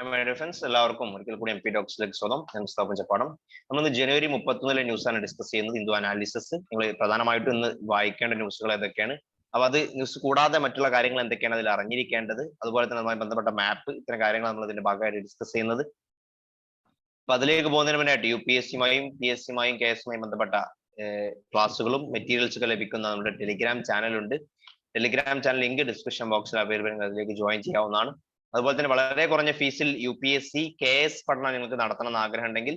My dear friends, എല്ലാവർക്കും ഒരിക്കൽ കൂടി MP ടോക്സിലേക്ക് സ്വാഗതം. ഞാൻ മുസ്തഫ ചപ്പാടം. നമ്മൾ ഇന്ന് ജനുവരി 31 ന്യൂസാണ് ഡിസ്കസ് ചെയ്യുന്നത്. ഹിന്ദു അനാലിസിസ്. നിങ്ങൾ പ്രധാനമായിട്ടും ഇന്ന് വായിക്കേണ്ട ന്യൂസുകൾ ഏതൊക്കെയാണ്, അപ്പൊ അത് ന്യൂസ് കൂടാതെ മറ്റുള്ള കാര്യങ്ങൾ എന്തൊക്കെയാണ് അതിൽ അറിഞ്ഞിരിക്കേണ്ടത്, അതുപോലെ തന്നെ അതുമായി ബന്ധപ്പെട്ട മാപ്പ്, ഇത്തരം കാര്യങ്ങൾ നമ്മൾ ഇതിന്റെ ഭാഗമായിട്ട് ഡിസ്കസ് ചെയ്യുന്നത്. അപ്പൊ അതിലേക്ക് പോകുന്നതിന് മുന്നായിട്ട് UPSC-മായും PSC-മായും KS-മായും ബന്ധപ്പെട്ട ക്ലാസ്സുകളും മെറ്റീരിയൽസ് ഒക്കെ ലഭിക്കുന്ന നമ്മുടെ ടെലിഗ്രാം ചാനലുണ്ട്. ടെലിഗ്രാം ചാനൽ ലിങ്ക് ഡിസ്ക്രിപ്ഷൻ ബോക്സിൽ അവൈലബിൾ, അതിലേക്ക് ജോയിൻ ചെയ്യാവുന്നതാണ്. അതുപോലെ തന്നെ വളരെ കുറഞ്ഞ ഫീസിൽ UPSC KS പഠനം നിങ്ങൾക്ക് നടത്തണമെന്ന് ആഗ്രഹം ഉണ്ടെങ്കിൽ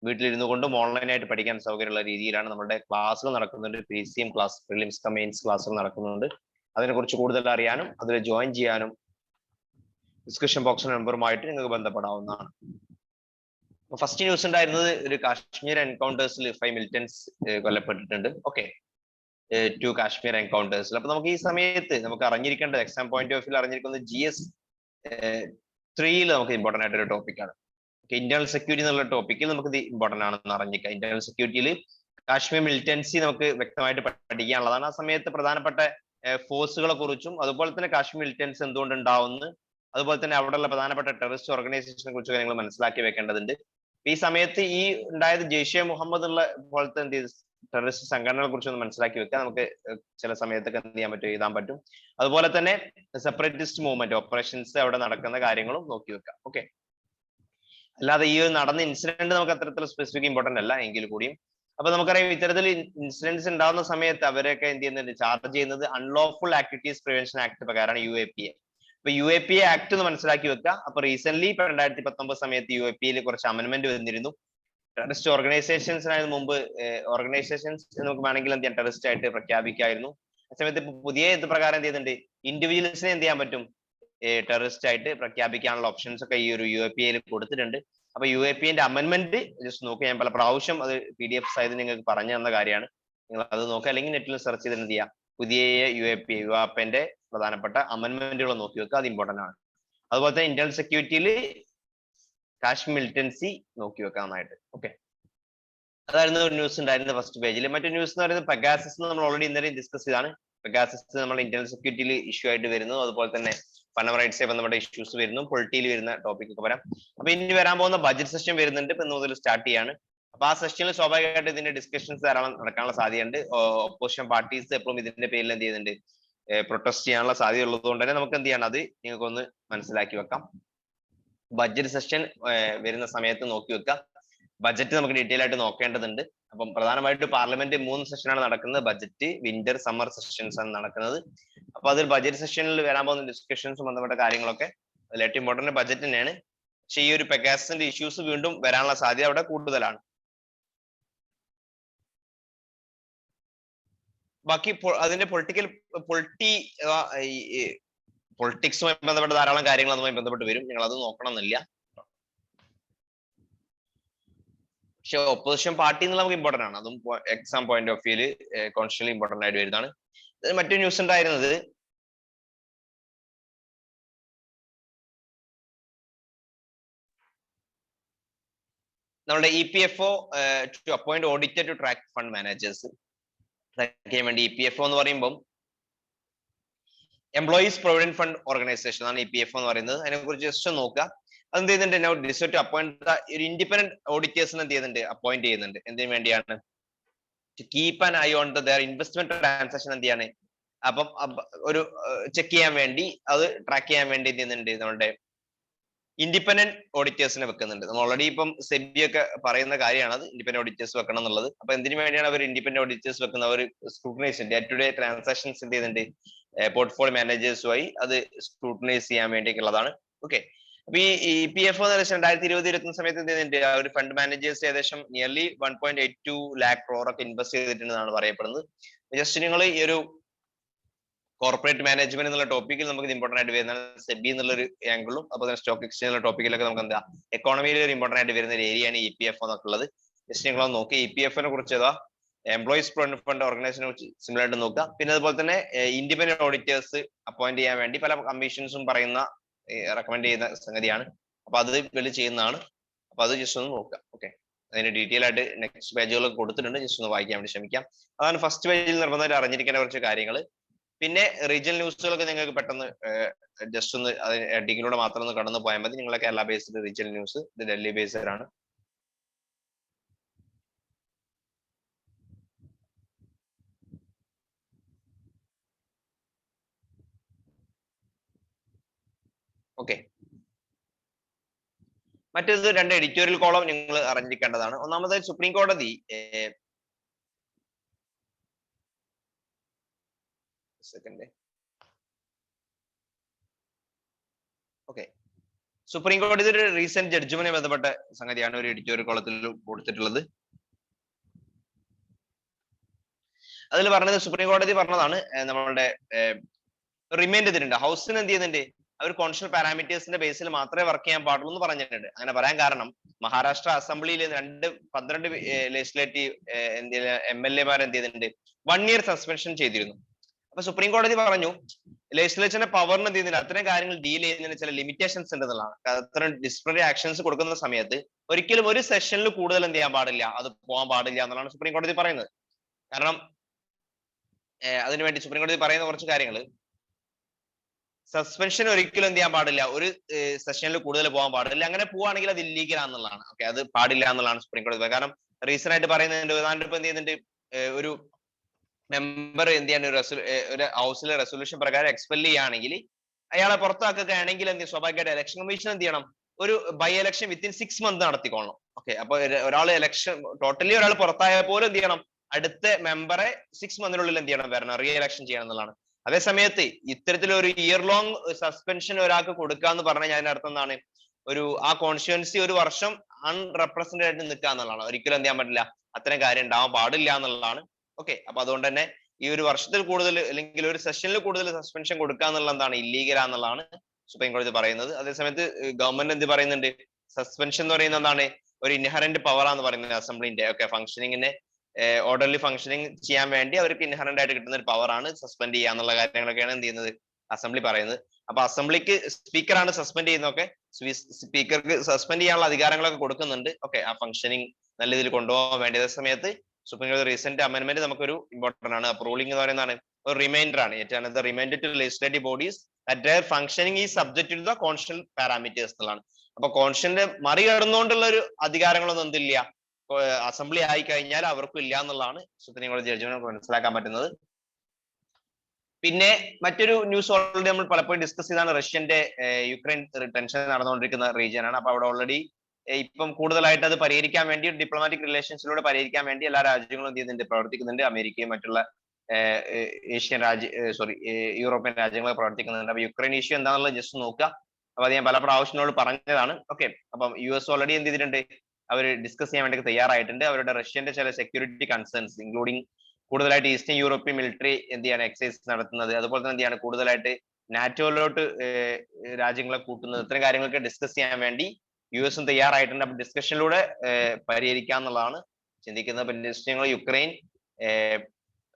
വീട്ടിലിരുന്നു കൊണ്ടും ഓൺലൈനായിട്ട് പഠിക്കാൻ സൗകര്യമുള്ള രീതിയിലാണ് നമ്മുടെ ക്ലാസ്സുകൾ നടക്കുന്നുണ്ട്. PCM ക്ലാസ്, പ്രിലിംസ് മെയിൻസ് ക്ലാസ്സുകൾ നടക്കുന്നുണ്ട്. അതിനെക്കുറിച്ച് കൂടുതൽ അറിയാനും അതിൽ ജോയിൻ ചെയ്യാനും ഡിസ്ക്രിപ്ഷൻ ബോക്സ് നമ്പറുമായിട്ട് നിങ്ങൾക്ക് ബന്ധപ്പെടാവുന്നതാണ്. ഫസ്റ്റ് ന്യൂസ് ഉണ്ടായിരുന്നത് ഒരു കാശ്മീർ എൻകൗണ്ടേഴ്സിൽ 5 മിലിറ്റൻസ് കൊല്ലപ്പെട്ടിട്ടുണ്ട്. ഓക്കെ, 2 കാശ്മീർ എൻകൗണ്ടേഴ്സിൽ. അപ്പൊ നമുക്ക് ഈ സമയത്ത് നമുക്ക് അറിഞ്ഞിരിക്കേണ്ടത്, എക്സാം പോയിന്റ് ഓഫ് വ്യൂ അറിഞ്ഞിരിക്കുന്നത് GS 3 നമുക്ക് ഇമ്പോർട്ടന്റ് ആയിട്ട് ഒരു ടോപ്പിക്കാണ്. ഇന്റേണൽ സെക്യൂരിറ്റി എന്നുള്ള ടോപ്പിക്കിൽ നമുക്ക് ഇത് ഇമ്പോർട്ടന്റ് ആണെന്ന് അറിഞ്ഞിരിക്കുക. ഇന്റേണൽ സെക്യൂരിറ്റിയിൽ കാശ്മീർ മിലിറ്റൻസി നമുക്ക് വ്യക്തമായിട്ട് പഠിക്കാനുള്ളതാണ്. ആ സമയത്ത് പ്രധാനപ്പെട്ട ഫോഴ്സുകളെ കുറിച്ചും അതുപോലെ തന്നെ കാശ്മീർ മിലിറ്റൻസ് എന്തുകൊണ്ട് ഉണ്ടാവുന്നു, അതുപോലെ തന്നെ അവിടെയുള്ള പ്രധാനപ്പെട്ട ടെററിസ്റ്റ് ഓർഗനൈസേഷനെ കുറിച്ചൊക്കെ നിങ്ങൾ മനസ്സിലാക്കി വെക്കേണ്ടതുണ്ട്. ഈ സമയത്ത് ഈ ഉണ്ടായത് ജെയ്ഷെ മുഹമ്മദ് ഉള്ള പോലത്തെ എന്ത് ടെററിസ്റ്റ് സംഘടനകളെ കുറിച്ച് ഒന്ന് മനസ്സിലാക്കി വെക്കുക. നമുക്ക് ചില സമയത്തൊക്കെ എന്ത് ചെയ്യാൻ പറ്റും, എഴുതാൻ പറ്റും. അതുപോലെ തന്നെ സെപ്പറേറ്റിസ്റ്റ് മൂവ്മെന്റ് ഓപ്പറേഷൻസ് അവിടെ നടക്കുന്ന കാര്യങ്ങളും നോക്കി വെക്കാം. ഓക്കെ, അല്ലാതെ ഈ നടന്ന ഇൻസിഡന്റ് നമുക്ക് അത്തരത്തിൽ സ്പെസിഫിക് ഇമ്പോർട്ടന്റ് അല്ല എങ്കിൽ കൂടിയും. അപ്പൊ നമുക്കറിയാം ഇത്തരത്തിൽ ഇൻസിഡൻസ് ഉണ്ടാകുന്ന സമയത്ത് അവരൊക്കെ എന്ത് ചെയ്യുന്നുണ്ട്, ചാർജ് ചെയ്യുന്നത് അൺലോഫുൾ ആക്ടിവിറ്റീസ് പ്രിവെൻഷൻ ആക്ട് പ്രകാരമാണ് UAPA. അപ്പൊ UAPA ആക്ട് ഒന്ന് മനസ്സിലാക്കി വെക്കുക. അപ്പൊ റീസെന്റ് 2019 സമയത്ത് UAPA കുറച്ച് അമെന്റ്മെന്റ് വന്നിരുന്നു. ടെററിസ്റ്റ് ഓർഗനൈസേഷൻസിനായിരുന്നു മുമ്പ് ഓർഗനൈസേഷൻസ് നമുക്ക് വേണമെങ്കിൽ എന്ത് ചെയ്യാം, ടെററിസ്റ്റ് ആയിട്ട് പ്രഖ്യാപിക്കായിരുന്നു. ആ സമയത്ത് പുതിയ ഇത് പ്രകാരം എന്ത് ചെയ്യുന്നുണ്ട്, ഇൻഡിവിജ്വൽസിനെ എന്ത് ചെയ്യാൻ പറ്റും, ടെററിസ്റ്റ് ആയിട്ട് പ്രഖ്യാപിക്കാനുള്ള ഓപ്ഷൻസ് ഒക്കെ ഈ ഒരു UAPA കൊടുത്തിട്ടുണ്ട്. അപ്പൊ UAPA അമെന്റ്മെന്റ് ജസ്റ്റ് നോക്കുക. ഞാൻ പല പ്രാവശ്യം അത് PDF ആയത് നിങ്ങൾക്ക് പറഞ്ഞു തന്ന കാര്യമാണ്. നിങ്ങൾ അത് നോക്കുക, അല്ലെങ്കിൽ നെറ്റിൽ സെർച്ച് ചെയ്ത് എന്ത് ചെയ്യുക, പുതിയ UAPA പ്രധാനപ്പെട്ട അമെന്റ്മെന്റുകൾ നോക്കി വെക്കുക. അത് ഇമ്പോർട്ടന്റ് ആണ്. അതുപോലെ തന്നെ ഇന്റേണൽ സെക്യൂരിറ്റിയിൽ കാശ്മീർ മിലിറ്റൻസി നോക്കി വെക്കാനായിട്ട്. ഓക്കെ, അതായിരുന്നു ഒരു ന്യൂസ് ഉണ്ടായിരുന്നത് ഫസ്റ്റ് പേജിൽ. മറ്റൊരു ന്യൂസ് എന്ന് പറയുന്നത് പെഗാസസ്. നമ്മൾ ഓൾറെഡി ഇന്നലെ ഡിസ്കസ് ചെയ്താണ്. പെഗാസസ് നമ്മൾ ഇന്റേണൽ സെക്യൂരിറ്റിയിൽ ഇഷ്യൂ ആയിട്ട് വരുന്നു. അതുപോലെ തന്നെ ഫണ്ടമെന്റൽ റൈറ്റ്സ് ബന്ധപ്പെട്ട ഇഷ്യൂസ് വരുന്നു. പൊളിറ്റിയിൽ വരുന്ന ടോപ്പിക് ഒക്കെ വരാം. അപ്പൊ ഇനി വരാൻ പോകുന്ന ബജറ്റ് സെഷൻ വരുന്നുണ്ട്. ഇപ്പൊ മുതൽ സ്റ്റാർട്ട് ചെയ്യാണ്. അപ്പൊ ആ സെഷനിൽ സ്വാഭാവികമായിട്ട് ഇതിന്റെ ഡിസ്കഷൻസ് ധാരാളം നടക്കാനുള്ള സാധ്യതയുണ്ട്. ഓപ്പോസിഷൻ പാർട്ടീസ് എപ്പോഴും ഇതിന്റെ പേരിൽ എന്ത് ചെയ്യുന്നുണ്ട്, പ്രൊട്ടസ്റ്റ് ചെയ്യാനുള്ള സാധ്യത ഉള്ളതുകൊണ്ട് തന്നെ നമുക്ക് എന്ത് ചെയ്യണം, അത് നിങ്ങൾക്കൊന്ന് മനസ്സിലാക്കി വെക്കാം. ബഡ്ജറ്റ് സെഷൻ വരുന്ന സമയത്ത് നോക്കി വെക്കുക. ബഡ്ജറ്റ് നമുക്ക് ഡീറ്റെയിൽ ആയിട്ട് നോക്കേണ്ടതുണ്ട്. അപ്പം പ്രധാനമായിട്ട് പാർലമെന്റ് 3 സെഷനാണ് നടക്കുന്നത്. ബഡ്ജറ്റ്, വിന്റർ, സമ്മർ സെഷൻസ് ആണ് നടക്കുന്നത്. അപ്പൊ അതിൽ ബഡ്ജറ്റ് സെഷനിൽ വരാൻ പോകുന്ന ഡിസ്കഷൻസ് ബന്ധപ്പെട്ട കാര്യങ്ങളൊക്കെ അതിൽ ഏറ്റവും ഇമ്പോർട്ടന്റ് ബഡ്ജറ്റ് തന്നെയാണ്. പക്ഷെ ഈ ഒരു പെഗാസസിന്റെ ഇഷ്യൂസ് വീണ്ടും വരാനുള്ള സാധ്യത അവിടെ കൂടുതലാണ്. ബാക്കി അതിന്റെ പൊളിറ്റിക്സുമായി ബന്ധപ്പെട്ട ധാരാളം കാര്യങ്ങൾ അതുമായി ബന്ധപ്പെട്ട് വരും. നിങ്ങൾ അത് നോക്കണം എന്നില്ല. പക്ഷെ ഓപ്പോസിഷൻ പാർട്ടി എന്നുള്ള നമുക്ക് ഇമ്പോർട്ടന്റ് ആണ്. അതും എക്സാം പോയിന്റ് ഓഫ് വ്യൂല് കോൺസ്റ്റന്റ്ലി ഇമ്പോർട്ടന്റ് ആയിട്ട് വരുന്നതാണ്. മറ്റൊരു ന്യൂസ് ഉണ്ടായിരുന്നത് നമ്മുടെ EPFO to appoint auditor to track fund managers ചെയ്യാൻ വേണ്ടി. EPFO എന്ന് പറയുമ്പോൾ എംപ്ലോയീസ് പ്രൊവിഡന്റ് ഫണ്ട് ഓർഗനൈസേഷൻ ആണ് EPFO എന്ന് പറയുന്നത്. അതിനെ കുറിച്ച് ജസ്റ്റ് നോക്കുക. അതെന്ത് ചെയ്യുന്നുണ്ട്, ടു അപ്പോയിന്റ് ഒരു ഇൻഡിപെൻഡന്റ് ഓഡിറ്റേഴ്സിനെ എന്ത് ചെയ്യുന്നുണ്ട്, അപ്പോയിന്റ് ചെയ്യുന്നുണ്ട്. എന്തിനു വേണ്ടിയാണ്, to keep an eye on their investment transaction എന്ത് ചെയ്യാണ്, അപ്പം ഒരു ചെക്ക് ചെയ്യാൻ വേണ്ടി, അത് ട്രാക്ക് ചെയ്യാൻ വേണ്ടി എന്ത് ചെയ്യുന്നുണ്ട്, നമ്മുടെ ഇൻഡിപെൻഡന്റ് ഓഡിറ്റേഴ്സിനെ വെക്കുന്നുണ്ട്. നമ്മൾ ഓൾറെഡി ഇപ്പം സെബി ഒക്കെ പറയുന്ന കാര്യമാണ് അത്, ഇൻഡിപെൻഡന്റ് ഓഡിറ്റേഴ്സ് വെക്കണം എന്നുള്ളത്. അപ്പൊ എന്തിനു വേണ്ടിയാണ് അവർ ഇൻഡിപെൻഡന്റ് ഓഡിറ്റേഴ്സ് വെക്കുന്നത്, അവർ scrutinise day to day transactions എന്ത് ചെയ്യുന്നുണ്ട്, പോർട്ട്ഫോളിയോ മാനേജേഴ്സുമായി അത് സ്ക്രൂട്ടനൈസ് ചെയ്യാൻ വേണ്ടിയിട്ടുള്ളതാണ്. ഓക്കെ, അപ്പൊ ഈ EPFO 2020-21 സമയത്ത് എന്ത് ചെയ്യുന്നുണ്ട്, ഒരു ഫണ്ട് മാനേജേഴ്സ് ഏകദേശം നിയർലി 1.82 lakh crore ഒക്കെ ഇൻവെസ്റ്റ് ചെയ്തിട്ടുണ്ടെന്നാണ് പറയപ്പെടുന്നത്. ജസ്റ്റ് നിങ്ങൾ ഈ ഒരു കോർപ്പറേറ്റ് മാനേജ്മെന്റ് എന്നുള്ള ടോപ്പിക്കിൽ നമുക്ക് ഇമ്പോർട്ടന്റ് ആയിട്ട് വരുന്ന സെബി എന്നുള്ളൊരു ആംഗിളും, അതുപോലെ തന്നെ സ്റ്റോക്ക് എക്സ്ചേഞ്ച് എന്നുള്ള ടോപ്പിക്കിലൊക്കെ നമുക്ക് എന്താ എക്കോണമിയിൽ ഒരു ഇമ്പോർട്ടന്റ് ആയിട്ട് വരുന്ന ഒരു ഏരിയയാണ് EPFO എന്നൊക്കെ ഉള്ളത്. ജസ്റ്റ് നിങ്ങൾ നോക്കി EPFO കുറിച്ച് ഏതാ എംപ്ലോയീസ് പ്രൊവിഡന്റ് ഫണ്ട് ഓർഗനൈസേഷനെ കുറിച്ച് സിമിലർ ആയിട്ട് നോക്കുക. പിന്നെ അതുപോലെ തന്നെ ഇൻഡിപെൻഡന്റ് ഓഡിറ്റേഴ്സ് അപ്പോയിന്റ് ചെയ്യാൻ വേണ്ടി പല കമ്മീഷൻസും പറയുന്ന റെക്കമെൻഡ് ചെയ്യുന്ന സംഗതിയാണ്. അപ്പൊ അത് വെളി ചെയ്യുന്നതാണ്. അപ്പൊ അത് ജസ്റ്റ് ഒന്ന് നോക്കുക. ഓക്കെ, അതിന്റെ ഡീറ്റെയിൽ ആയിട്ട് നെക്സ്റ്റ് പേജുകൾ കൊടുത്തിട്ടുണ്ട്. ജസ്റ്റ് ഒന്ന് വായിക്കാൻ വേണ്ടി ശ്രമിക്കാം. അതാണ് ഫസ്റ്റ് പേജിൽ നിർബന്ധമായിട്ട് അറിഞ്ഞിരിക്കേണ്ട കുറച്ച് കാര്യങ്ങൾ. പിന്നെ റീജിയണൽ ന്യൂസുകളൊക്കെ നിങ്ങൾക്ക് പെട്ടെന്ന് ജസ്റ്റ് ഒന്ന് ഹെഡിങ്ങിലൂടെ മാത്രം ഒന്ന് കടന്നു പോയാൽ മതി. നിങ്ങളെ കേരള ബേസ്ഡ് റീജിയണൽ ന്യൂസ്, ഇത് ഡൽഹി ബേസ്ഡ് ആണ്. ഓക്കെ, മറ്റേത് 2 എഡിറ്റോറിയൽ കോളം നിങ്ങൾ അറിഞ്ഞിരിക്കേണ്ടതാണ്. ഒന്നാമതായി സുപ്രീം കോടതി സുപ്രീം കോടതി ഒരു റീസെന്റ് ജഡ്ജ്മെന്റ് ബന്ധപ്പെട്ട സംഗതിയാണ് ഒരു എഡിറ്റോറിയൽ കോളത്തിൽ കൊടുത്തിട്ടുള്ളത്. അതിൽ പറഞ്ഞത് സുപ്രീം കോടതി പറഞ്ഞതാണ് നമ്മളുടെ റിമൈൻഡ് ചെയ്തിട്ടുണ്ട്. ഹൗസിന് എന്ത് ചെയ്യുന്നുണ്ട്, അവർ കോൺസ്റ്റിറ്റ്യൂഷണൽ പാരാമീറ്റേഴ്സിന്റെ ബേസിൽ മാത്രമേ വർക്ക് ചെയ്യാൻ പാടുള്ളൂ എന്ന് പറഞ്ഞിട്ടുണ്ട്. അങ്ങനെ പറയാൻ കാരണം മഹാരാഷ്ട്ര അസംബ്ലിയിൽ 12 ലെജിസ്ലേറ്റീവ് MLA എന്ത് ചെയ്തിട്ടുണ്ട്, 1 year സസ്പെൻഷൻ ചെയ്തിരുന്നു. അപ്പൊ സുപ്രീം കോടതി പറഞ്ഞു ലെജിസ്ലേച്ചറിന്റെ പവറിന് എന്ത് ചെയ്യുന്നില്ല, അത്തരം കാര്യങ്ങൾ ഡീൽ ചെയ്യുന്നതിന് ചില ലിമിറ്റേഷൻസ് ഉണ്ടെന്നുള്ളതാണ്. അത്തരം ഡിസിപ്ലിനറി ആക്ഷൻസ് കൊടുക്കുന്ന സമയത്ത് ഒരിക്കലും ഒരു സെഷനിൽ കൂടുതൽ എന്ത് ചെയ്യാൻ പാടില്ല, അത് പോകാൻ പാടില്ല എന്നുള്ളതാണ് സുപ്രീം കോടതി പറയുന്നത്. കാരണം അതിനുവേണ്ടി സുപ്രീം കോടതി പറയുന്ന കുറച്ച് കാര്യങ്ങൾ, സസ്പെൻഷൻ ഒരിക്കലും എന്ത് ചെയ്യാൻ പാടില്ല, ഒരു സെഷനിൽ കൂടുതൽ പോകാൻ പാടില്ല. അങ്ങനെ പോവാണെങ്കിൽ അത് ഇല്ലീഗൽ ആണെന്നുള്ളതാണ്. ഓക്കെ, അത് പാടില്ല എന്നുള്ളതാണ് സുപ്രീം കോടതി. കാരണം റീസൺ ആയിട്ട് പറയുന്നുണ്ട്, ഇപ്പൊ എന്ത് ചെയ്യുന്നുണ്ട്, ഒരു മെമ്പർ എന്ത് ചെയ്യാൻ ഒരു ഹൗസിലെ റെസൊല്യൂഷൻ പ്രകാരം എക്സ്പെൽ ചെയ്യുകയാണെങ്കിൽ അയാളെ പുറത്താക്കുകയാണെങ്കിൽ എന്ത് സ്വാഭാവികമായിട്ട് ഇലക്ഷൻ കമ്മീഷൻ എന്ത് ചെയ്യണം, ഒരു ബൈ ഇലക്ഷൻ വിത്തിൻ 6 months നടത്തിക്കൊള്ളണം. ഓക്കെ, അപ്പൊ ഒരാൾ ഇലക്ഷൻ ടോട്ടലി ഒരാൾ പുറത്തായ പോലും എന്ത് ചെയ്യണം, അടുത്ത മെമ്പറെ 6 months എന്ത് ചെയ്യണം, വരണം, റീ ഇലക്ഷൻ ചെയ്യണം എന്നുള്ളതാണ്. അതേ സമയത്ത് ഇത്തരത്തിലൊരു ഇയർ ലോങ് സസ്പെൻഷൻ ഒരാൾക്ക് കൊടുക്കാന്ന് പറഞ്ഞാൽ അതിന്റെ അർത്ഥം എന്താണ്, ആ കോൺസ്റ്റിറ്റ്യുവൻസി ഒരു വർഷം അൺറെപ്രസെന്റഡ് ആയിട്ട് നിൽക്കുക എന്നുള്ളതാണ്. ഒരിക്കലും എന്ത് ചെയ്യാൻ പറ്റില്ല, അത്തരം കാര്യം ഉണ്ടാവാൻ പാടില്ല എന്നുള്ളതാണ്. ഓക്കെ, അപ്പൊ അതുകൊണ്ട് തന്നെ ഈ ഒരു വർഷത്തിൽ കൂടുതൽ അല്ലെങ്കിൽ ഒരു സെഷനിൽ കൂടുതൽ സസ്പെൻഷൻ കൊടുക്കുക എന്നുള്ള എന്താണ്, ഇല്ലീഗൽ ആണെന്നുള്ളതാണ് സുപ്രീം കോടതി പറയുന്നത്. അതേസമയത്ത് ഗവൺമെന്റ് എന്ത് പറയുന്നുണ്ട്, സസ്പെൻഷൻ എന്ന് പറയുന്നത് എന്താണ്, ഒരു ഇൻഹറന്റ് പവർ ആണെന്ന് പറയുന്നത് അസംബ്ലിന്റെ. ഓക്കെ, ഫംഗ്ഷനിങ്ങിനെ ഓർഡർലി ഫംഗ്ഷനിങ് ചെയ്യാൻ വേണ്ടി അവർക്ക് ഇൻഹറന്റ് ആയിട്ട് കിട്ടുന്ന ഒരു പവർ ആണ് സസ്പെൻഡ് ചെയ്യുക എന്നുള്ള കാര്യങ്ങളൊക്കെയാണ് എന്ത് ചെയ്യുന്നത്, അസംബ്ലി പറയുന്നത്. അപ്പൊ അസംബ്ലിക്ക് സ്പീക്കറാണ് സസ്പെൻഡ് ചെയ്യുന്നതൊക്കെ, സ്പീക്കർക്ക് സസ്പെൻഡ് ചെയ്യാനുള്ള അധികാരങ്ങളൊക്കെ കൊടുക്കുന്നുണ്ട്. ഓക്കെ, ആ ഫംഗ്ഷനിങ് നല്ല രീതിയിൽ കൊണ്ടുപോകാൻ വേണ്ടി. അതേ സമയത്ത് സുപ്രീം കോടതി റീസെന്റ് അമെന്റ്മെന്റ് നമുക്കൊരു ഇമ്പോർട്ടന്റ് ആണ്. റൂളിംഗ് എന്ന് പറയുന്നതാണ് ഒരു റിമൈൻഡർ ആണ്. ഏറ്റവും reminder to legislative bodies that their functioning is subject to the constitutional parameters എന്നുള്ളതാണ്. അപ്പൊ കോൺസ്റ്റിറ്റ്യൂഷന്റെ മറികടന്നുകൊണ്ടുള്ള ഒരു അധികാരങ്ങളൊന്നും എന്തില്ല, അസംബ്ലി ആയി കഴിഞ്ഞാൽ അവർക്കും ഇല്ല എന്നുള്ളതാണ് സുപ്രീം കോടതി ജഡ്ജിമെന്റ് മനസ്സിലാക്കാൻ പറ്റുന്നത്. പിന്നെ മറ്റൊരു ന്യൂസ് ഓൾറെഡി നമ്മൾ പലപ്പോഴും ഡിസ്കസ് ചെയ്താണ്, റഷ്യന്റെ യുക്രൈൻ ടെൻഷൻ നടന്നുകൊണ്ടിരിക്കുന്ന റീജിയൻ ആണ്. അപ്പൊ അവിടെ ഓൾറെഡി ഇപ്പം കൂടുതലായിട്ട് അത് പരിഹരിക്കാൻ വേണ്ടി ഡിപ്ലോമാറ്റിക് റിലേഷൻസിലൂടെ പരിഹരിക്കാൻ വേണ്ടി എല്ലാ രാജ്യങ്ങളും എന്ത് ചെയ്യുന്നുണ്ട്, പ്രവർത്തിക്കുന്നുണ്ട്. അമേരിക്കയും മറ്റുള്ള ഏഷ്യൻ യൂറോപ്യൻ രാജ്യങ്ങൾ പ്രവർത്തിക്കുന്നുണ്ട്. അപ്പൊ യുക്രൈൻ ഇഷ്യൂ എന്താണെന്നുള്ളത് ജസ്റ്റ് നോക്കുക. അപ്പൊ അത് ഞാൻ പല പ്രാവശ്യങ്ങളോട് പറഞ്ഞതാണ്. ഓക്കെ, അപ്പം US ഓൾറെഡി എന്ത് ചെയ്തിട്ടുണ്ട്, അവർ ഡിസ്കസ് ചെയ്യാൻ വേണ്ടി തയ്യാറായിട്ടുണ്ട്. അവരുടെ റഷ്യന്റെ ചില സെക്യൂരിറ്റി കൺസേൺസ് ഇൻക്ലൂഡിങ് കൂടുതലായിട്ട് ഈസ്റ്റേൺ യൂറോപ്യൻ മിലിറ്ററി എന്ത് ചെയ്യാണ് എക്സസൈസ് നടത്തുന്നത്, അതുപോലെ തന്നെ എന്ത് ചെയ്യാണ് കൂടുതലായിട്ട് നാറ്റോയിലോട്ട് രാജ്യങ്ങളെ കൂട്ടുന്നത്, ഇത്തരം കാര്യങ്ങളൊക്കെ ഡിസ്കസ് ചെയ്യാൻ വേണ്ടി US തയ്യാറായിട്ടുണ്ട്. അപ്പൊ ഡിസ്കഷനിലൂടെ പരിഹരിക്കാന്നുള്ളതാണ് ചിന്തിക്കുന്നത്. അപ്പൊ ഞങ്ങൾ യുക്രൈൻ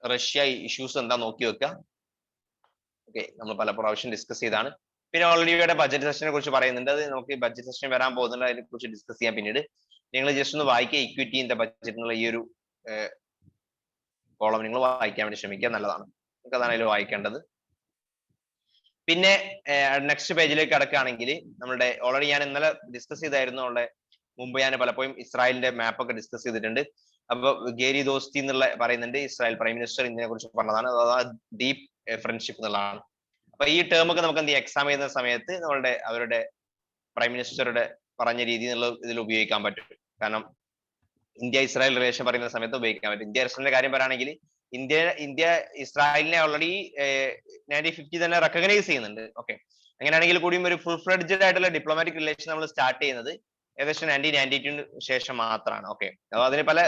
റഷ്യ ഇഷ്യൂസ് എന്താ നോക്കി വെക്കുക. ഓക്കെ, നമ്മൾ പല പ്രാവശ്യം ഡിസ്കസ് ചെയ്താണ്. പിന്നെ ഓൾറെഡി ഇവിടെ ബഡ്ജറ്റ് സെഷനെ കുറിച്ച് പറയുന്നുണ്ട്. അത് നമുക്ക് ബഡ്ജറ്റ് സെഷൻ വരാൻ പോകുന്നുണ്ട്, അതിനെ കുറിച്ച് ഡിസ്കസ് ചെയ്യാം പിന്നീട്. നിങ്ങൾ ജസ്റ്റ് ഒന്ന് വായിക്കുക, ഇക്വിറ്റി ഇൻ ദ ബഡ്ജറ്റ് എന്നുള്ള ഈ ഒരു കോളം നിങ്ങൾ വായിക്കാൻ വേണ്ടി ശ്രമിക്കുക, നല്ലതാണ്. നമുക്ക് അതാണ് അതിൽ വായിക്കേണ്ടത്. പിന്നെ നെക്സ്റ്റ് പേജിലേക്ക് കടക്കുകയാണെങ്കിൽ നമ്മളുടെ ഓൾറെഡി ഞാൻ ഇന്നലെ ഡിസ്കസ് ചെയ്തായിരുന്നു, അവിടെ മുമ്പ് ഞാൻ പലപ്പോഴും ഇസ്രായേലിന്റെ മാപ്പ് ഒക്കെ ഡിസ്കസ് ചെയ്തിട്ടുണ്ട്. അപ്പൊ ഗേരി ദോസ്തി എന്നുള്ള പറയുന്നുണ്ട്, ഇസ്രായേൽ പ്രൈം മിനിസ്റ്റർ ഇതിനെ കുറിച്ച് പറഞ്ഞതാണ്, അതായത് ഡീപ് ഫ്രണ്ട്ഷിപ്പ് എന്നുള്ളതാണ്. അപ്പൊ ഈ ടേം ഒക്കെ നമുക്ക് എന്ത് എക്സാം ചെയ്യുന്ന സമയത്ത് അവരുടെ പ്രൈം മിനിസ്റ്ററുടെ പറഞ്ഞ രീതി എന്നുള്ള ഇതിൽ ഉപയോഗിക്കാൻ പറ്റും. കാരണം ഇന്ത്യ ഇസ്രായേൽ റിലേഷൻ പറയുന്ന സമയത്ത് ഉപയോഗിക്കാൻ പറ്റും. ഇന്ത്യ ഇസ്രായേലിന്റെ കാര്യം പറയുകയാണെങ്കിൽ ഇന്ത്യ ഇസ്രായേലിനെ ഓൾറെഡി 1950 തന്നെ റെക്കഗ്നൈസ് ചെയ്യുന്നുണ്ട്. ഓക്കെ, അങ്ങനെയാണെങ്കിൽ കൂടിയും ഒരു ഫുൾ ഫ്ലെഡ്ജഡ് ആയിട്ടുള്ള ഡിപ്ലോമാറ്റിക് റിലേഷൻ നമ്മൾ സ്റ്റാർട്ട് ചെയ്യുന്നത് ഏകദേശം 1992 ശേഷം മാത്രമാണ്. ഓക്കെ, അപ്പോൾ അതിന് പല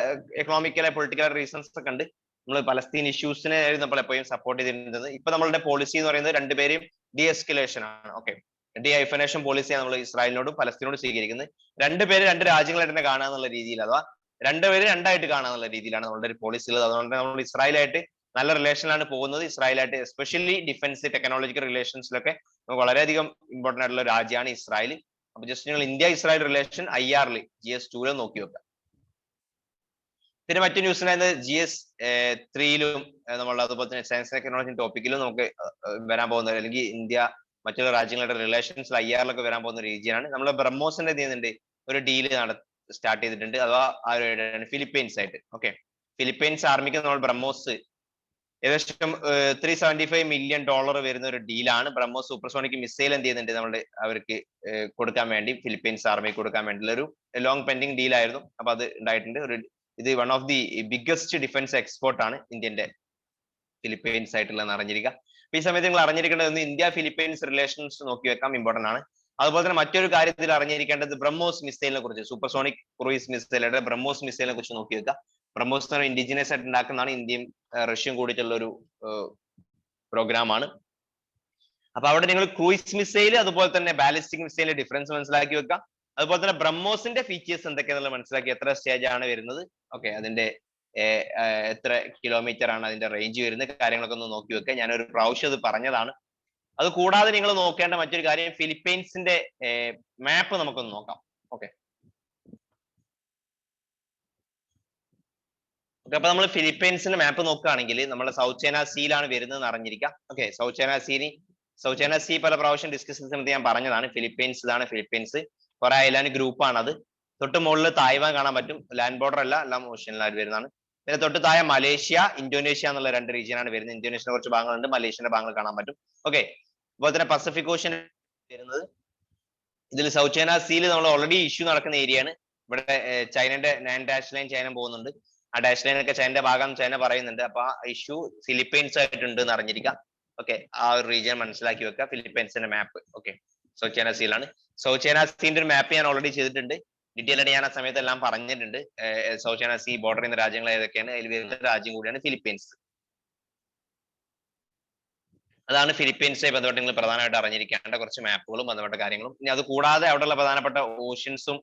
എക്കണോമിക്കൽ പൊളിറ്റിക്കൽ റീസൺസ് ഒക്കെ ഉണ്ട്. നമ്മൾ പലസ്തീൻ ഇഷ്യൂസിനെ നമ്മൾ എപ്പോഴും സപ്പോർട്ട് ചെയ്തിരുന്നത്. ഇപ്പൊ നമ്മളുടെ പോളിസി എന്ന് പറയുന്നത് രണ്ടുപേരെയും ഡി എസ്കലേഷൻ ആണ്. ഓക്കെ, ഡി ഹൈഫനേഷൻ പോളിസിയാണ് നമ്മൾ ഇസ്രായേലിനോടും പലസ്തീനോടും സ്വീകരിക്കുന്നത്. രണ്ടുപേര് രണ്ട് രാജ്യങ്ങളായിട്ട് തന്നെ കാണുക എന്നുള്ള രീതിയിൽ, അഥവാ രണ്ടുപേര് രണ്ടായിട്ട് കാണാന്നുള്ള രീതിയിലാണ് നമ്മളുടെ ഒരു പോളിസി ഉള്ളത്. അതുകൊണ്ട് നമ്മൾ ഇസ്രായേലായിട്ട് നല്ല റിലേഷനിലാണ് പോകുന്നത്. ഇസ്രായേലായിട്ട് എസ്പെഷ്യലി ഡിഫൻസ് ടെക്നോളജിക്കൽ റിലേഷൻസിലൊക്കെ വളരെയധികം ഇമ്പോർട്ടന്റ് ആയിട്ടുള്ള രാജ്യമാണ് ഇസ്രായേൽ. അപ്പൊ ജസ്റ്റ് നിങ്ങൾ India Israel relation IR GS2 നോക്കി വെക്കുക. പിന്നെ മറ്റു ന്യൂസ് ഉണ്ടായിരുന്നത് GS 3-ലും നമ്മൾ അതുപോലെ തന്നെ സയൻസ് ടെക്നോളജി ടോപ്പിക്കിലും നമുക്ക് വരാൻ പോകുന്നത്, അല്ലെങ്കിൽ ഇന്ത്യ മറ്റുള്ള രാജ്യങ്ങളുടെ റിലേഷൻസ് IR-ലൊക്കെ വരാൻ പോകുന്ന റീജിയനാണ്. നമ്മൾ ബ്രഹ്മോസിന്റെ ചെയ്യുന്നുണ്ട് ഒരു ഡീല് സ്റ്റാർട്ട് ചെയ്തിട്ടുണ്ട്, അഥവാ ഫിലിപ്പീൻസ് ആയിട്ട്. ഓക്കെ, ഫിലിപ്പീൻസ് ആർമിക്ക് നമ്മൾ ബ്രഹ്മോസ് ഏകദേശം $375 million വരുന്ന ഒരു ഡീലാണ്. ബ്രഹ്മോസ് സൂപ്പർസോണിക് മിസൈൽ എന്ത് ചെയ്യുന്നുണ്ട് നമ്മൾ അവർക്ക് കൊടുക്കാൻ വേണ്ടി, ഫിലിപ്പീൻസ് ആർമിക്ക് കൊടുക്കാൻ വേണ്ടിയുള്ള ഒരു ലോങ് പെൻഡിങ് ഡീലായിരുന്നു. അപ്പൊ അത് ഉണ്ടായിട്ടുണ്ട്. ഇത് one of the biggest defence export ആണ് ഇന്ത്യന്റെ ഫിലിപ്പീൻസ് ആയിട്ടുള്ളതെന്ന് അറിഞ്ഞിരിക്കുക. അപ്പൊ ഈ സമയത്ത് നിങ്ങൾ അറിഞ്ഞിരിക്കേണ്ടത് ഇന്ത്യ ഫിലിപ്പീൻസ് റിലേഷൻസ് നോക്കി വെക്കാം, ഇമ്പോർട്ടന്റ് ആണ്. അതുപോലെ തന്നെ മറ്റൊരു കാര്യത്തിൽ അറിഞ്ഞിരിക്കേണ്ടത് ബ്രഹ്മോസ് മിസൈലിനെ കുറിച്ച്, സൂപ്പർസോണിക് ക്രൂയിസ് മിസൈലുടെ ബ്രഹ്മോസ് മിസൈലിനെ കുറിച്ച് നോക്കി വെക്കുക. ബ്രഹ്മോസ് എന്ന് പറഞ്ഞാൽ ഇൻഡിജിനസ് ആയിട്ട് ഉണ്ടാക്കുന്നതാണ്, ഇന്ത്യയും റഷ്യയും കൂടിയിട്ടുള്ള ഒരു പ്രോഗ്രാമാണ്. അപ്പൊ അവിടെ നിങ്ങൾ ക്രൂയിസ് മിസൈൽ അതുപോലെ തന്നെ ബാലിസ്റ്റിക് മിസൈലിന്റെ ഡിഫറൻസ് മനസ്സിലാക്കി വെക്കുക. അതുപോലെ തന്നെ ബ്രഹ്മോസിന്റെ ഫീച്ചേഴ്സ് എന്തൊക്കെയാണെന്നുള്ളത് മനസ്സിലാക്കി, എത്ര സ്റ്റേജ് ആണ് വരുന്നത്, ഓക്കെ, അതിന്റെ എത്ര കിലോമീറ്റർ ആണ് അതിന്റെ റേഞ്ച് വരുന്നത്, കാര്യങ്ങളൊക്കെ ഒന്ന് നോക്കി വെക്കുക. ഞാനൊരു പ്രാവശ്യം അത് പറഞ്ഞതാണ്. അത് കൂടാതെ നിങ്ങൾ നോക്കേണ്ട മറ്റൊരു കാര്യം, ഫിലിപ്പീൻസിന്റെ മാപ്പ് നമുക്കൊന്ന് നോക്കാം. ഓക്കെ, അപ്പൊ നമ്മൾ ഫിലിപ്പീൻസിന്റെ മാപ്പ് നോക്കുകയാണെങ്കിൽ നമ്മൾ സൗത്ത് ചൈന സീയിലാണ് വരുന്നത് അറിഞ്ഞിരിക്കാം. ഓക്കെ, സൗത്ത് ചൈന സീ പല പ്രാവശ്യം ഡിസ്കസ് ചെയ്ത സമയത്ത് ഞാൻ പറഞ്ഞതാണ്. ഫിലിപ്പീൻസ്, ഇതാണ് ഫിലിപ്പീൻസ്, കുറെ ഐലാൻഡ് ഗ്രൂപ്പ് ആണ് അത്. തൊട്ട് മുകളിൽ തായ്വാൻ കാണാൻ പറ്റും, ലാൻഡ് ബോർഡർ അല്ല, എല്ലാം ഓഷ്യനിലായിട്ട് വരുന്നതാണ്. പിന്നെ തൊട്ട് താഴെ മലേഷ്യ, ഇന്തോനേഷ്യ എന്നുള്ള 2 റീജിയനാണ് വരുന്നത്. ഇന്തോനേഷ്യയുടെ കുറച്ച് ഭാഗങ്ങളുണ്ട്, മലേഷ്യയുടെ ഭാഗങ്ങൾ കാണാൻ പറ്റും. ഓക്കെ, അതുപോലെ തന്നെ പസഫിക് ഓഷ്യൻ വരുന്നത്. ഇതിൽ സൗത്ത് ചൈന സീയിൽ നമ്മൾ ഓൾറെഡി ഇഷ്യൂ നടക്കുന്ന ഏരിയയാണ്. ഇവിടെ ചൈനയുടെ 9 ഡാഷ് ലൈൻ ചൈന പോകുന്നുണ്ട്. ആ ഡാഷ് ലൈൻ ഒക്കെ ചൈനയുടെ ഭാഗം ചൈന പറയുന്നുണ്ട്. അപ്പൊ ആ ഇഷ്യൂ ഫിലിപ്പീൻസ് ആയിട്ടുണ്ട് എന്ന് അറിഞ്ഞിരിക്കാം. ഓക്കെ, ആ ഒരു റീജിയൻ മനസ്സിലാക്കി വെക്കുക, ഫിലിപ്പീൻസിന്റെ മാപ്പ്. ഓക്കെ, സൗത്ത് ചൈന സീലാണ്. സൗത്ത് ചൈന സീന്റെ ഒരു മാപ്പ് ഞാൻ ഓൾറെഡി ചെയ്തിട്ടുണ്ട്, ഡീറ്റെയിൽ ആയിട്ട് ഞാൻ ആ സമയത്ത് എല്ലാം പറഞ്ഞിട്ടുണ്ട്. സൗത്ത് ചൈന സീ ബോർഡർ ചെയ്യുന്ന രാജ്യങ്ങൾ ഏതൊക്കെയാണ്, അതിൽ വരുന്ന രാജ്യം കൂടിയാണ് ഫിലിപ്പീൻസ്. അതാണ് ഫിലിപ്പീൻസുമായി ബന്ധപ്പെട്ട് നിങ്ങൾ പ്രധാനമായിട്ട് അറിഞ്ഞിരിക്കേണ്ട കുറച്ച് മാപ്പുകളും ബന്ധപ്പെട്ട കാര്യങ്ങളും. ഇനി അത് കൂടാതെ അവിടെയുള്ള പ്രധാനപ്പെട്ട ഓഷ്യൻസും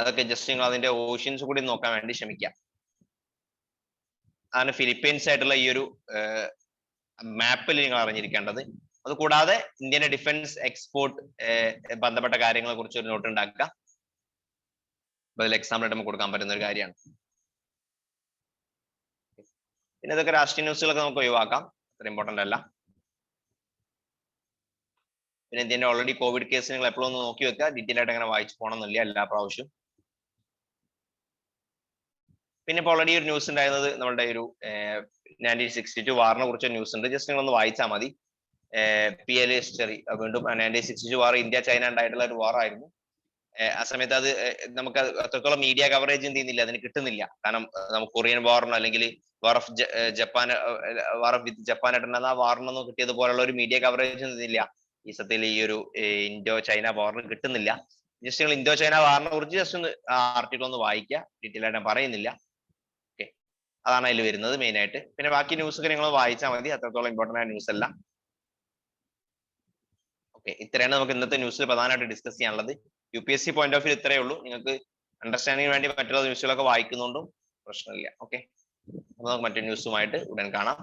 അതൊക്കെ ജസ്റ്റ് നിങ്ങൾ അതിന്റെ ഓഷ്യൻസ് കൂടി നോക്കാൻ വേണ്ടി ശ്രമിക്കാം. അതാണ് ഫിലിപ്പീൻസ് ആയിട്ടുള്ള ഈ ഒരു മാപ്പിൽ നിങ്ങൾ അറിഞ്ഞിരിക്കേണ്ടത്. അത് കൂടാതെ ഇന്ത്യയുടെ ഡിഫൻസ് എക്സ്പോർട്ട് ബന്ധപ്പെട്ട കാര്യങ്ങളെ കുറിച്ച് ഒരു നോട്ട് ഉണ്ടാക്കുക. അതിൽ എക്സാമ്പിൾ ആയിട്ട് നമുക്ക് കൊടുക്കാൻ പറ്റുന്ന ഒരു കാര്യമാണ്. പിന്നെ ഇതൊക്കെ രാഷ്ട്രീയ ന്യൂസുകളൊക്കെ നമുക്ക് ഒഴിവാക്കാം, അത്ര ഇമ്പോർട്ടന്റ് അല്ല. പിന്നെ ഇന്ത്യന്റെ ഓൾറെഡി കോവിഡ് കേസ് നിങ്ങൾ എപ്പോഴും ഒന്ന് നോക്കി വെക്കുക, ഡീറ്റെയിൽ ആയിട്ട് അങ്ങനെ വായിച്ചു പോകണമെന്നില്ല എല്ലാ പ്രാവശ്യവും. പിന്നെ ഇപ്പോൾ ഓൾറെഡി ഒരു ന്യൂസ് ഉണ്ടായിരുന്നത് നമ്മുടെ ഒരു 1962 വാറിനെ കുറിച്ച് ന്യൂസ് ഉണ്ട്, ജസ്റ്റ് നിങ്ങൾ ഒന്ന് വായിച്ചാൽ മതി. PL ഹിസ്റ്ററി, വീണ്ടും 1962 വാർ ഇന്ത്യ ചൈന ഉണ്ടായിട്ടുള്ള ഒരു വാറായിരുന്നു. ആ സമയത്ത് അത് നമുക്ക് അത്രത്തോളം മീഡിയ കവറേജ് എന്ത് ചെയ്യുന്നില്ല, അതിന് കിട്ടുന്നില്ല. കാരണം നമുക്ക് കൊറിയൻ വാറിനോ അല്ലെങ്കിൽ വാർ ഓഫ് ജപ്പാനായിട്ടുണ്ടെന്ന ആ വാറിനൊന്നും കിട്ടിയതുപോലുള്ള ഒരു മീഡിയ കവറേജ് എന്തില്ല ഈ സത്യത്തിൽ ഈ ഒരു ഇൻഡോ ചൈന വാറിന് കിട്ടുന്നില്ല. ജസ്റ്റ് നിങ്ങൾ ഇൻഡോ ചൈന വാറിനെ കുറിച്ച് ജസ്റ്റ് ഒന്ന് ആർട്ടിക്കിൾ ഒന്ന് വായിക്കുക, ഡീറ്റെയിൽ ആയിട്ട് പറയുന്നില്ല. ഓക്കെ, അതാണ് അതിൽ വരുന്നത് മെയിൻ ആയിട്ട്. പിന്നെ ബാക്കി ന്യൂസ് ഒക്കെ നിങ്ങൾ വായിച്ചാൽ മതി, അത്രത്തോളം ഇമ്പോർട്ടന്റ് ആയ ന്യൂസ് അല്ല. ഓക്കെ, ഇത്രയാണ് നമുക്ക് ഇന്നത്തെ ന്യൂസിൽ പ്രധാനമായിട്ട് ഡിസ്കസ് ചെയ്യാനുള്ളത്. UPSC പോയിന്റ് ഓഫ് വ്യൂ ഇത്രയേ ഉള്ളൂ. നിങ്ങൾക്ക് അണ്ടർസ്റ്റാൻഡിങ്ങിന് വേണ്ടി മറ്റുള്ള ന്യൂസുകളൊക്കെ വായിക്കുന്നുണ്ടും പ്രശ്നമില്ല. ഓക്കെ, അപ്പൊ നമുക്ക് മറ്റു ന്യൂസുമായിട്ട് ഉടൻ കാണാം.